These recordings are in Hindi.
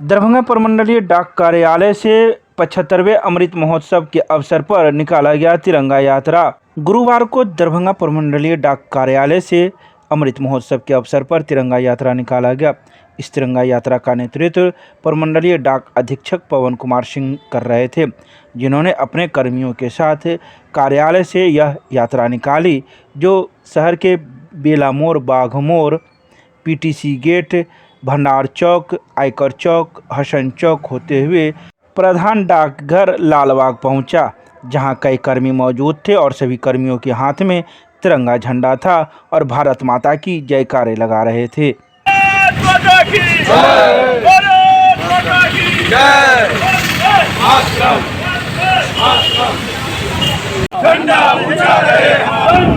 दरभंगा प्रमंडलीय डाक कार्यालय से 75वें अमृत महोत्सव के अवसर पर निकाला गया तिरंगा यात्रा। गुरुवार को दरभंगा प्रमंडलीय डाक कार्यालय से अमृत महोत्सव के अवसर पर तिरंगा यात्रा निकाला गया। इस तिरंगा यात्रा का नेतृत्व प्रमंडलीय डाक अधीक्षक पवन कुमार सिंह कर रहे थे, जिन्होंने अपने कर्मियों के साथ कार्यालय से यह यात्रा निकाली, जो शहर के बेला मोड़, बाघ मोड़, पीटीसी गेट, भंडार चौक, आयकर चौक, हसन चौक होते हुए प्रधान डाकघर लालबाग पहुंचा, जहां कई कर्मी मौजूद थे और सभी कर्मियों के हाथ में तिरंगा झंडा था और भारत माता की जयकारे लगा रहे थे। झंडा ऊंचा रहे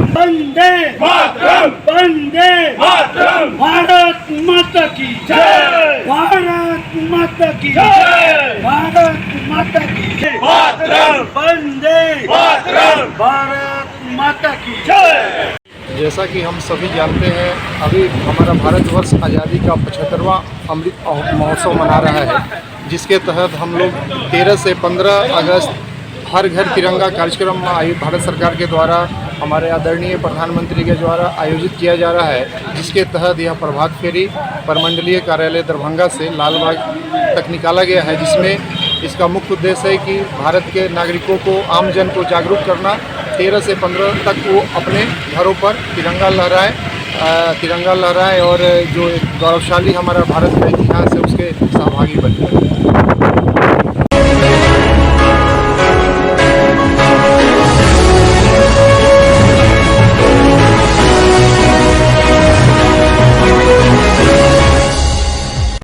वंदे मातरम, वंदे मातरम, भारत माता की जय, भारत माता की जय, भारत माता की जय, मातरम, वंदे मातरम, भारत माता की जय। जैसा कि हम सभी जानते हैं, अभी हमारा भारतवर्ष आज़ादी का 75वां अमृत महोत्सव मना रहा है, जिसके तहत हम लोग 13 से 15 अगस्त हर घर तिरंगा कार्यक्रम भारत सरकार के द्वारा, हमारे आदरणीय प्रधानमंत्री के द्वारा आयोजित किया जा रहा है, जिसके तहत यह प्रभात फेरी प्रमंडलीय कार्यालय दरभंगा से लालबाग तक निकाला गया है, जिसमें इसका मुख्य उद्देश्य है कि भारत के नागरिकों को, आम जन को जागरूक करना। 13 से 15 तक वो अपने घरों पर तिरंगा लहराएं और जो एक गौरवशाली हमारा भारत का इतिहास है उसके सहभागी बने।